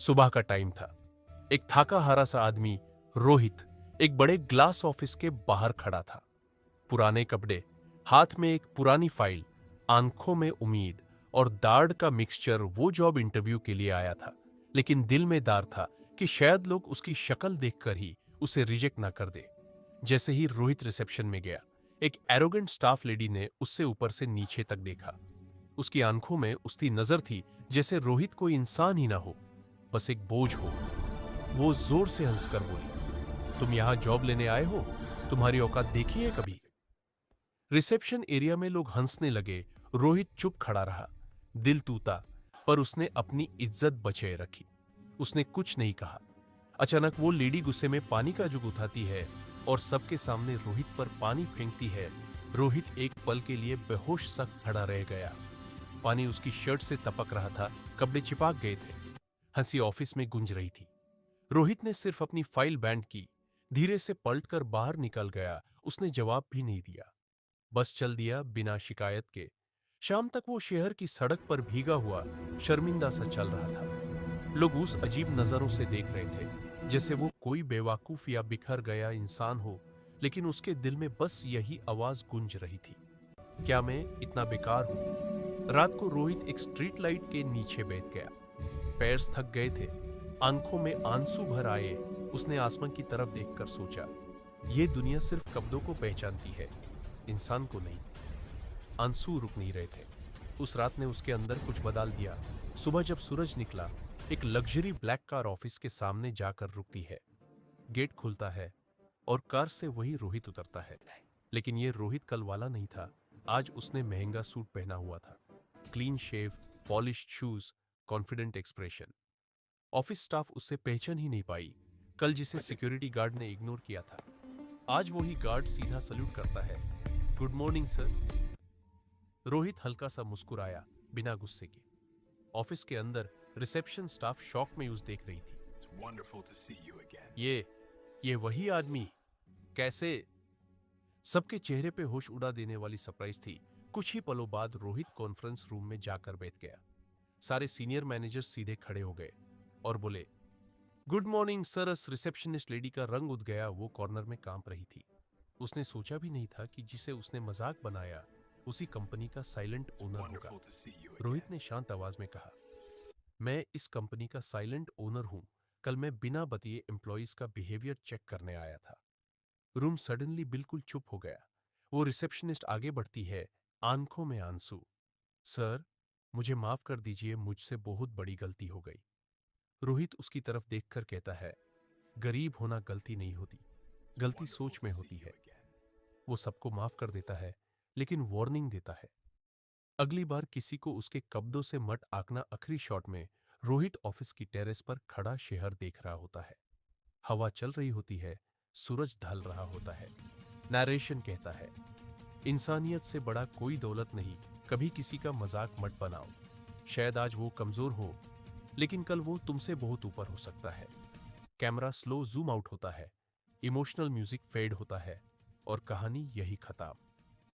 सुबह का टाइम था। एक थाका हारा सा आदमी रोहित एक बड़े ग्लास ऑफिस के बाहर खड़ा था। पुराने कपड़े, हाथ में एक पुरानी फाइल, आंखों में उम्मीद और दाढ़ का मिक्सचर। वो जॉब इंटरव्यू के लिए आया था, लेकिन दिल में डर था कि शायद लोग उसकी शक्ल देखकर ही उसे रिजेक्ट ना कर दे। जैसे ही रोहित रिसेप्शन में गया, एक एरोगेंट स्टाफ लेडी ने उससे ऊपर से नीचे तक देखा। उसकी आंखों में उसकी नजर थी जैसे रोहित कोई इंसान ही ना हो, बस एक बोझ हो। वो जोर से हंसकर बोली, तुम यहां जॉब लेने आए हो? तुम्हारी औकात देखी है कभी? रिसेप्शन एरिया में लोग हंसने लगे। रोहित चुप खड़ा रहा, दिल टूटा, पर उसने अपनी इज्जत बचाए रखी। उसने कुछ नहीं कहा। अचानक वो लेडी गुस्से में पानी का जुग उठाती है और सबके सामने रोहित पर पानी फेंकती है। रोहित एक पल के लिए बेहोश सा खड़ा रह गया। पानी उसकी शर्ट से टपक रहा था, कपड़े चिपक गए थे। हंसी ऑफिस में गूंज रही थी। रोहित ने सिर्फ अपनी फाइल बैंड की, धीरे से पलटकर बाहर निकल गया। उसने जवाब भी नहीं दिया, बस चल दिया बिना शिकायत के। शाम तक वो शहर की सड़क पर भीगा हुआ शर्मिंदा सा चल रहा था। लोग उस अजीब नजरों से देख रहे थे, जैसे वो कोई बेवकूफ या बिखर गया इंसान हो, लेकिन उसके दिल में बस यही आवाज गूंज रही थी, क्या मैं इतना बेकार हूं? रात को रोहित एक स्ट्रीट लाइट के नीचे बैठ गया। पैर थक गए थे, आंखों में आंसू भर आए। उसने आसमान की तरफ देखकर सोचा, ये दुनिया सिर्फ कपड़ों को पहचानती है, इंसान को नहीं। आंसू रुक नहीं रहे थे। उस रात ने उसके अंदर कुछ बदल दिया। सुबह जब सूरज निकला, एक लग्जरी ब्लैक कार ऑफिस के सामने जाकर रुकती है। गेट खुलता है और कार से वही रोहित उतरता है। लेकिन ये रोहित कल वाला नहीं था। आज उसने महंगा सूट पहना हुआ था, clean shave, polished shoes, confident expression. Office staff उससे पहचान ही नहीं पाई। कल जिसे सिक्योरिटी गार्ड ने इग्नोर किया था, आज वही गार्ड सीधा सल्यूट करता है, गुड मॉर्निंग सर। रोहित हल्का सा मुस्कुराया, बिना गुस्से के। ऑफिस के अंदर रिसेप्शन स्टाफ शॉक में उसे देख रही थी। ये वही आदमी? कैसे? सबके चेहरे पे होश उड़ा देने वाली सरप्राइज थी। कुछ ही पलों बाद रोहित कॉन्फ्रेंस रूम में जाकर बैठ गया। सारे सीनियर मैनेजर सीधे खड़े हो गए और बोले, good morning sir. Receptionist lady का रंग उठ गया। वो कॉर्नर में कांप रही थी। उसने सोचा भी नहीं था कि जिसे उसने मजाक बनाया उसी कंपनी का साइलेंट ओनर होगा। रोहित ने शांत आवाज में कहा, मैं इस कंपनी का साइलेंट ओनर हूं। कल मैं बिना बताए एम्प्लॉइज का बिहेवियर चेक करने आया था। रूम सडनली बिल्कुल चुप हो गया। वो रिसेप्शनिस्ट आगे बढ़ती है, आंखों में आंसू। सर, मुझे माफ कर दीजिए, मुझसे बहुत बड़ी गलती हो गई। रोहित उसकी तरफ देखकर कहता है, गरीब होना गलती नहीं होती, गलती सोच में होती है। वो सबको माफ कर देता है, लेकिन वार्निंग देता है, अगली बार किसी को उसके कब्जों से मत आंकना। आखिरी शॉट में रोहित ऑफिस की टेरेस पर खड़ा शहर देख रहा होता है। हवा चल रही होती है, सूरज ढल रहा होता है। नरेशन कहता है, इंसानियत से बड़ा कोई दौलत नहीं, कभी किसी का मजाक मत बनाओ। शायद आज वो कमजोर हो, लेकिन कल वो तुमसे बहुत ऊपर हो सकता है। कैमरा स्लो जूम आउट होता है, इमोशनल म्यूजिक फेड होता है और कहानी यही खत्म।